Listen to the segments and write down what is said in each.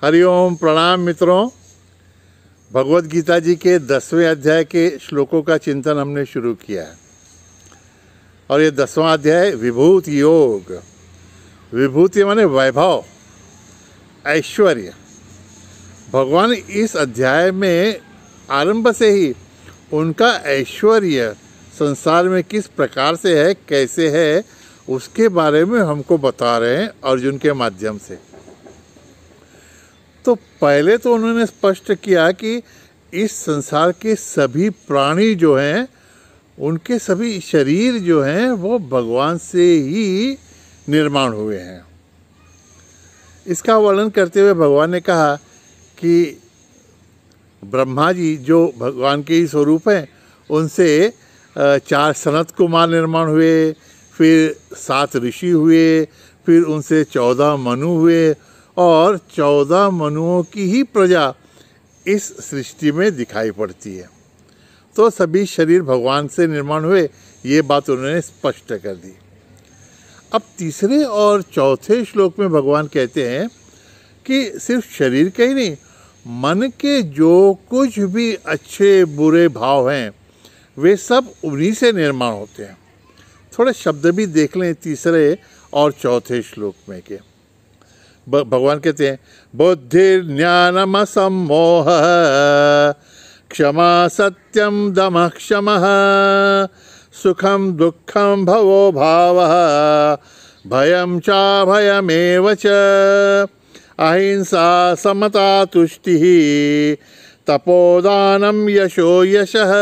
हरिओम प्रणाम मित्रों। भगवत गीता जी के 10वें अध्याय के श्लोकों का चिंतन हमने शुरू किया है और ये 10वां अध्याय विभूति योग। विभूति माने वैभव, ऐश्वर्य। भगवान इस अध्याय में आरंभ से ही उनका ऐश्वर्य संसार में किस प्रकार से है, कैसे है, उसके बारे में हमको बता रहे हैं अर्जुन के माध्यम से। तो पहले तो उन्होंने स्पष्ट किया कि इस संसार के सभी प्राणी जो हैं, उनके सभी शरीर जो हैं वो भगवान से ही निर्माण हुए हैं। इसका वर्णन करते हुए भगवान ने कहा कि ब्रह्मा जी जो भगवान के ही स्वरूप हैं, उनसे 4 सनत कुमार निर्माण हुए, फिर 7 ऋषि हुए, फिर उनसे 14 मनु हुए और 14 मनुओं की ही प्रजा इस सृष्टि में दिखाई पड़ती है। तो सभी शरीर भगवान से निर्माण हुए, ये बात उन्होंने स्पष्ट कर दी। अब तीसरे और चौथे श्लोक में भगवान कहते हैं कि सिर्फ शरीर के ही नहीं, मन के जो कुछ भी अच्छे बुरे भाव हैं वे सब उन्हीं से निर्माण होते हैं। थोड़े शब्द भी देख लें तीसरे और चौथे श्लोक में के। भगवान कहते हैं बुद्धिर्ज्ञानम सम्मोह क्षमा सत्यम दमः क्षमः सुखम दुःखम भवो भावः भयं च भयमेव च अहिंसा समता तुष्टिः तपोदानं यशो यशः।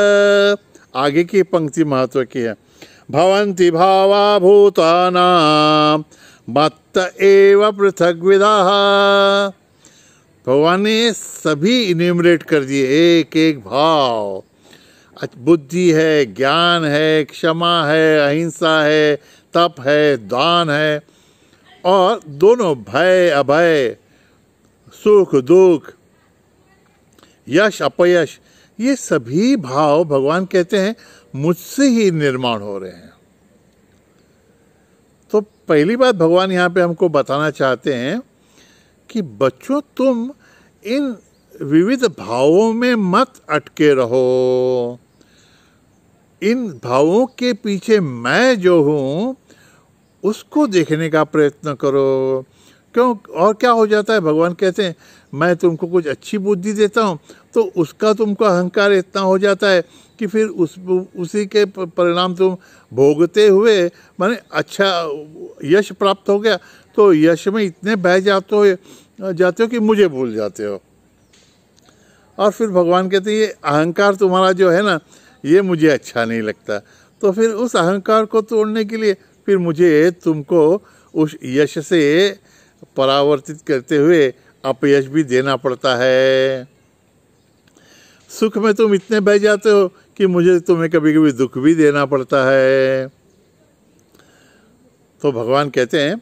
आगे की पंक्ति महत्व की है। भवन्ति भावा भूतानां मत्त एव पृथग्विदाः। भगवान ने सभी इन्यूमरेट कर दिए, एक एक भाव। बुद्धि है, ज्ञान है, क्षमा है, अहिंसा है, तप है, दान है, और दोनों भय अभय, सुख दुख, यश अपयश, ये सभी भाव भगवान कहते हैं मुझसे ही निर्माण हो रहे हैं। तो पहली बात भगवान यहाँ पे हमको बताना चाहते हैं कि बच्चों, तुम इन विविध भावों में मत अटके रहो। इन भावों के पीछे मैं जो हूँ उसको देखने का प्रयत्न करो। क्यों? और क्या हो जाता है, भगवान कहते हैं मैं तुमको कुछ अच्छी बुद्धि देता हूँ तो उसका तुमको अहंकार इतना हो जाता है कि फिर उसी के परिणाम तुम भोगते हुए, माने अच्छा यश प्राप्त हो गया तो यश में इतने बह जाते हो कि मुझे भूल जाते हो। और फिर भगवान कहते हैं ये अहंकार तुम्हारा जो है ना, ये मुझे अच्छा नहीं लगता। तो फिर उस अहंकार को तोड़ने के लिए फिर मुझे तुमको उस यश से परावर्तित करते हुए अपयश भी देना पड़ता है। सुख में तुम इतने बह जाते हो कि मुझे तुम्हें कभी कभी दुख भी देना पड़ता है। तो भगवान कहते हैं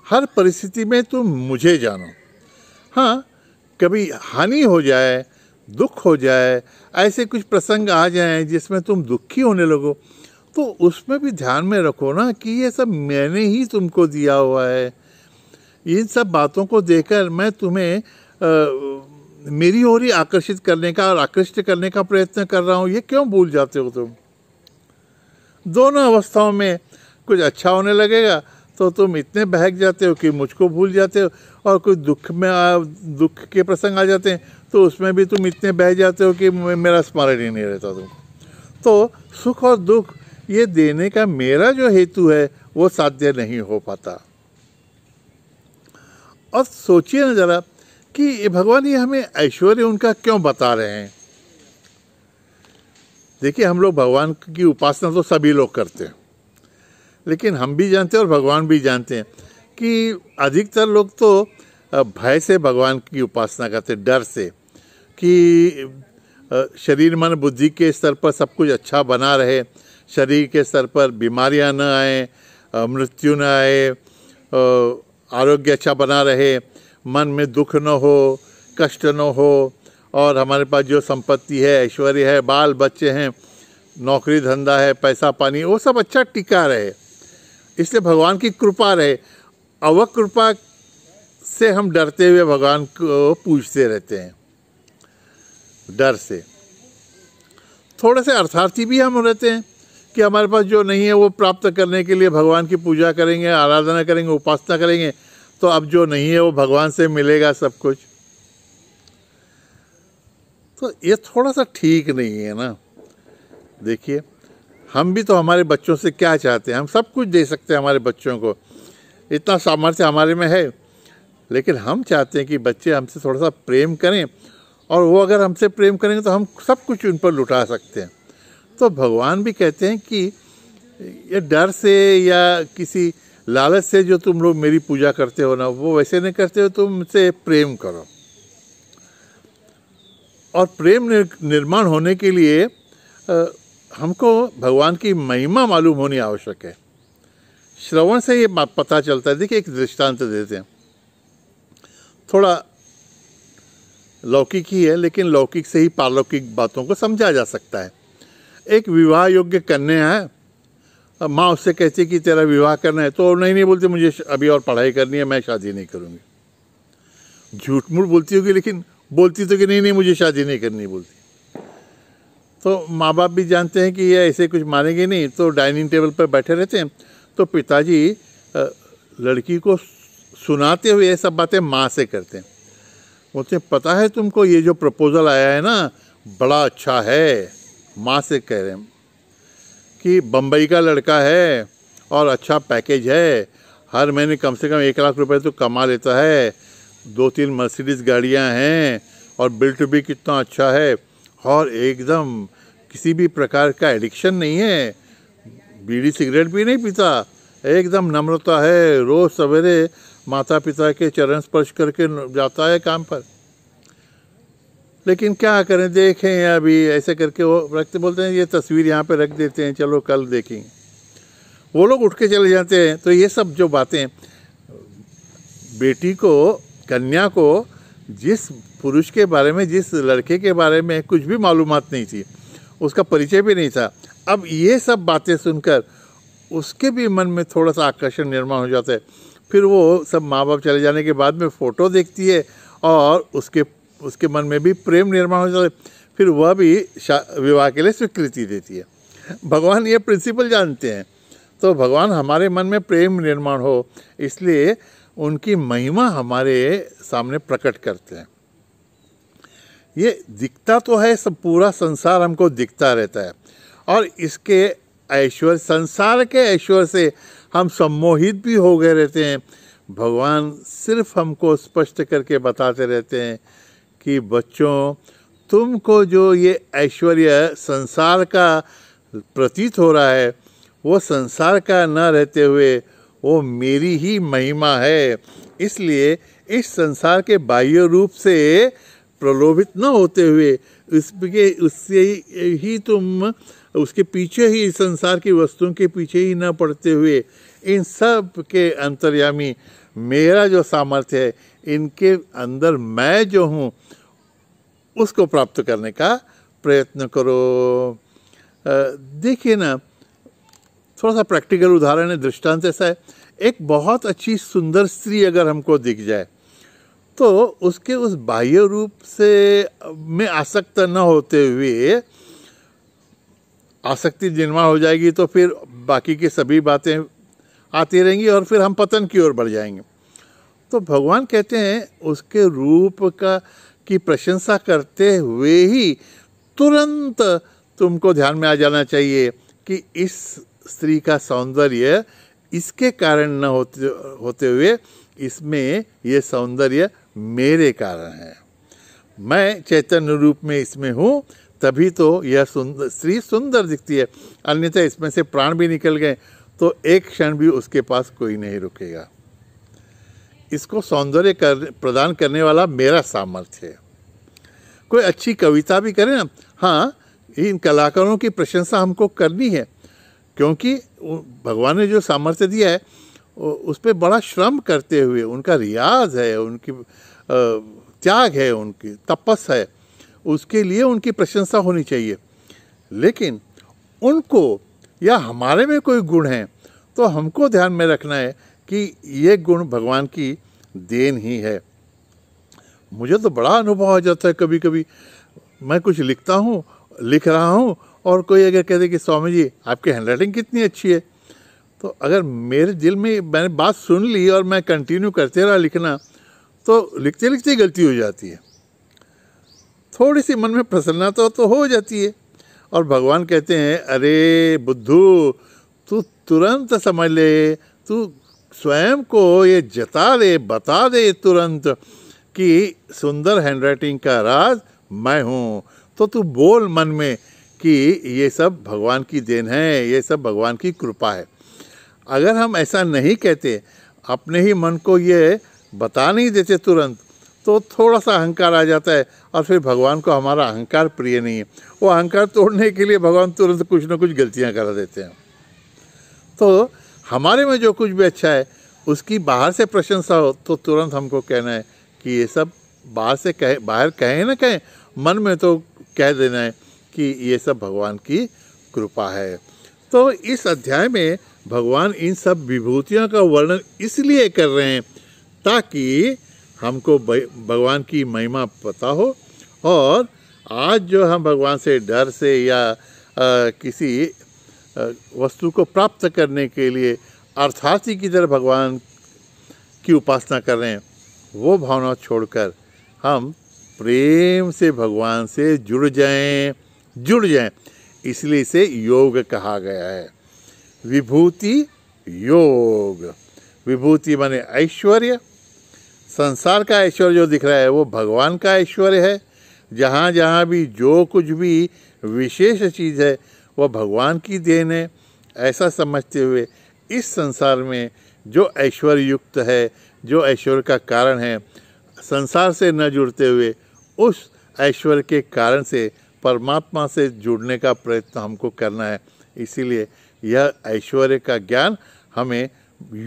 हर परिस्थिति में तुम मुझे जानो। हाँ, कभी हानि हो जाए, दुख हो जाए, ऐसे कुछ प्रसंग आ जाएं जिसमें तुम दुखी होने लगो, तो उसमें भी ध्यान में रखो ना कि ये सब मैंने ही तुमको दिया हुआ है। इन सब बातों को देखकर मैं तुम्हें मेरी ओर ही आकर्षित करने का और आकृष्ट करने का प्रयत्न कर रहा हूँ। ये क्यों भूल जाते हो तुम? दोनों अवस्थाओं में कुछ अच्छा होने लगेगा तो तुम इतने बहक जाते हो कि मुझको भूल जाते हो, और कुछ दुख के प्रसंग आ जाते हैं तो उसमें भी तुम इतने बह जाते हो कि मेरा स्मरण ही नहीं रहता तुम। तो सुख और दुख ये देने का मेरा जो हेतु है वो साध्य नहीं हो पाता। और सोचिए ना जरा कि भगवान ये हमें ऐश्वर्य उनका क्यों बता रहे हैं। देखिए, हम लोग भगवान की उपासना तो सभी लोग करते हैं, लेकिन हम भी जानते हैं और भगवान भी जानते हैं कि अधिकतर लोग तो भय से भगवान की उपासना करते हैं, डर से कि शरीर मन बुद्धि के स्तर पर सब कुछ अच्छा बना रहे, शरीर के स्तर पर बीमारियां न आए, मृत्यु न आए, आरोग्य अच्छा बना रहे, मन में दुख न हो, कष्ट न हो, और हमारे पास जो संपत्ति है, ऐश्वर्य है, बाल बच्चे हैं, नौकरी धंधा है, पैसा पानी, वो सब अच्छा टिका रहे, इसलिए भगवान की कृपा रहे। अवकृपा से हम डरते हुए भगवान को पूछते रहते हैं, डर से। थोड़े से अर्थार्थी भी हम रहते हैं कि हमारे पास जो नहीं है वो प्राप्त करने के लिए भगवान की पूजा करेंगे, आराधना करेंगे, उपासना करेंगे, तो अब जो नहीं है वो भगवान से मिलेगा सब कुछ। तो ये थोड़ा सा ठीक नहीं है ना। देखिए, हम भी तो हमारे बच्चों से क्या चाहते हैं, हम सब कुछ दे सकते हैं हमारे बच्चों को, इतना सामर्थ्य हमारे में है, लेकिन हम चाहते हैं कि बच्चे हमसे थोड़ा सा प्रेम करें, और वो अगर हमसे प्रेम करेंगे तो हम सब कुछ उन पर लुटा सकते हैं। तो भगवान भी कहते हैं कि ये डर से या किसी लालच से जो तुम लोग मेरी पूजा करते हो ना, वो वैसे नहीं करते हो, तुम मुझसे प्रेम करो। और प्रेम निर्माण होने के लिए हमको भगवान की महिमा मालूम होनी आवश्यक है। श्रवण से ये पता चलता है। देखिए, एक दृष्टांत देते हैं, थोड़ा लौकिक ही है, लेकिन लौकिक से ही पारलौकिक बातों को समझा जा सकता है। एक विवाह योग्य कन्या है, अब माँ उससे कहती है कि तेरा विवाह करना है, तो नहीं बोलती मुझे अभी और पढ़ाई करनी है, मैं शादी नहीं करूँगी। झूठ मूठ बोलती होगी, लेकिन बोलती तो कि नहीं मुझे शादी नहीं करनी बोलती। तो माँ बाप भी जानते हैं कि ये ऐसे कुछ मानेंगे नहीं, तो डाइनिंग टेबल पर बैठे रहते हैं। तो पिताजी लड़की को सुनाते हुए ये सब बातें माँ से करते हैं। बोलते हैं, पता है तुमको ये जो प्रपोजल आया है ना, बड़ा अच्छा है। माँ से कह रहे हैं कि बम्बई का लड़का है और अच्छा पैकेज है, हर महीने कम से कम 1 लाख रुपए तो कमा लेता है, 2-3 मर्सिडीज गाड़ियाँ हैं, और बिल्ट भी कितना अच्छा है, और एकदम किसी भी प्रकार का एडिक्शन नहीं है, बीड़ी सिगरेट भी नहीं पीता, एकदम नम्रता है, रोज़ सवेरे माता पिता के चरण स्पर्श करके जाता है काम पर। लेकिन क्या करें, देखें अभी ऐसे करके वो रखते, बोलते हैं ये तस्वीर यहाँ पे रख देते हैं, चलो कल देखेंगे। वो लोग उठ के चले जाते हैं। तो ये सब जो बातें, बेटी को, कन्या को जिस पुरुष के बारे में, जिस लड़के के बारे में कुछ भी मालूमात नहीं थी, उसका परिचय भी नहीं था, अब ये सब बातें सुनकर उसके भी मन में थोड़ा सा आकर्षण निर्माण हो जाता है। फिर वो सब माँ बाप चले जाने के बाद में फ़ोटो देखती है, और उसके मन में भी प्रेम निर्माण हो जाता है। फिर वह भी विवाह के लिए स्वीकृति देती है। भगवान ये प्रिंसिपल जानते हैं। तो भगवान हमारे मन में प्रेम निर्माण हो, इसलिए उनकी महिमा हमारे सामने प्रकट करते हैं। ये दिखता तो है, सब पूरा संसार हमको दिखता रहता है, और इसके ऐश्वर्य, संसार के ऐश्वर्य से हम सम्मोहित भी हो गए रहते हैं। भगवान सिर्फ हमको स्पष्ट करके बताते रहते हैं कि बच्चों, तुमको जो ये ऐश्वर्य संसार का प्रतीत हो रहा है, वो संसार का न रहते हुए वो मेरी ही महिमा है। इसलिए इस संसार के बाह्य रूप से प्रलोभित न होते हुए उससे ही तुम, उसके पीछे ही, संसार की वस्तुओं के पीछे ही न पड़ते हुए, इन सब के अंतर्यामी मेरा जो सामर्थ्य है, इनके अंदर मैं जो हूँ, उसको प्राप्त करने का प्रयत्न करो। देखिए ना, थोड़ा सा प्रैक्टिकल उदाहरण है, दृष्टांत ऐसा है। एक बहुत अच्छी सुंदर स्त्री अगर हमको दिख जाए, तो उसके उस बाह्य रूप से में आसक्त न होते हुए, आसक्ति निर्माण हो जाएगी तो फिर बाकी की सभी बातें आती रहेंगी, और फिर हम पतन की ओर बढ़ जाएंगे। तो भगवान कहते हैं उसके रूप की प्रशंसा करते हुए ही तुरंत तुमको ध्यान में आ जाना चाहिए कि इस स्त्री का सौंदर्य इसके कारण न होते हुए, इसमें ये सौंदर्य मेरे कारण है। मैं चैतन्य रूप में इसमें हूँ, तभी तो यह स्त्री सुंदर दिखती है, अन्यथा इसमें से प्राण भी निकल गए तो एक क्षण भी उसके पास कोई नहीं रुकेगा। इसको सौंदर्य प्रदान करने वाला मेरा सामर्थ्य है। कोई अच्छी कविता भी करे ना, हाँ, इन कलाकारों की प्रशंसा हमको करनी है, क्योंकि भगवान ने जो सामर्थ्य दिया है उस पर बड़ा श्रम करते हुए, उनका रियाज है, उनकी त्याग है, उनकी तपस्या है, उसके लिए उनकी प्रशंसा होनी चाहिए। लेकिन उनको या हमारे में कोई गुण है तो हमको ध्यान में रखना है कि ये गुण भगवान की देन ही है। मुझे तो बड़ा अनुभव हो जाता है, कभी कभी मैं कुछ लिख रहा हूँ और कोई अगर कह दे कि स्वामी जी आपकी हैंडराइटिंग कितनी अच्छी है, तो अगर मेरे दिल में मैंने बात सुन ली और मैं कंटिन्यू करते रहा लिखना, तो लिखते लिखते ही गलती हो जाती है। थोड़ी सी मन में प्रसन्नता तो हो जाती है। और भगवान कहते हैं, अरे बुद्धू, तू तुरंत समझ ले, तू स्वयं को ये जता दे, बता दे तुरंत कि सुंदर हैंडराइटिंग का राज मैं हूँ। तो तू बोल मन में कि ये सब भगवान की देन है, ये सब भगवान की कृपा है। अगर हम ऐसा नहीं कहते, अपने ही मन को ये बता नहीं देते तुरंत, तो थोड़ा सा अहंकार आ जाता है और फिर भगवान को हमारा अहंकार प्रिय नहीं है। वो अहंकार तोड़ने के लिए भगवान तुरंत कुछ ना कुछ गलतियाँ करा देते हैं। तो हमारे में जो कुछ भी अच्छा है उसकी बाहर से प्रशंसा हो तो तुरंत हमको कहना है कि ये सब बाहर कहें ना कहें, मन में तो कह देना है कि ये सब भगवान की कृपा है। तो इस अध्याय में भगवान इन सब विभूतियों का वर्णन इसलिए कर रहे हैं ताकि हमको भगवान की महिमा पता हो, और आज जो हम भगवान से डर से या किसी वस्तु को प्राप्त करने के लिए अर्थार्थी की तरह भगवान की उपासना कर रहे हैं, वो भावना छोड़कर हम प्रेम से भगवान से जुड़ जाएं। इसलिए इसे योग कहा गया है। विभूति योग, विभूति माने ऐश्वर्य। संसार का ऐश्वर्य जो दिख रहा है वो भगवान का ऐश्वर्य है। जहाँ जहाँ भी जो कुछ भी विशेष चीज़ है वह भगवान की देन है। ऐसा समझते हुए इस संसार में जो ऐश्वर्य युक्त है, जो ऐश्वर्य का कारण है, संसार से न जुड़ते हुए उस ऐश्वर्य के कारण से परमात्मा से जुड़ने का प्रयत्न हमको करना है। इसीलिए यह ऐश्वर्य का ज्ञान हमें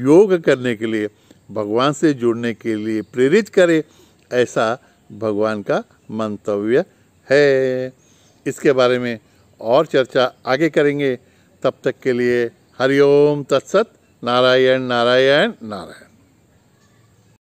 योग करने के लिए, भगवान से जुड़ने के लिए प्रेरित करे, ऐसा भगवान का मंतव्य है। इसके बारे में और चर्चा आगे करेंगे। तब तक के लिए हरि ओम तत्सत। नारायण नारायण नारायण।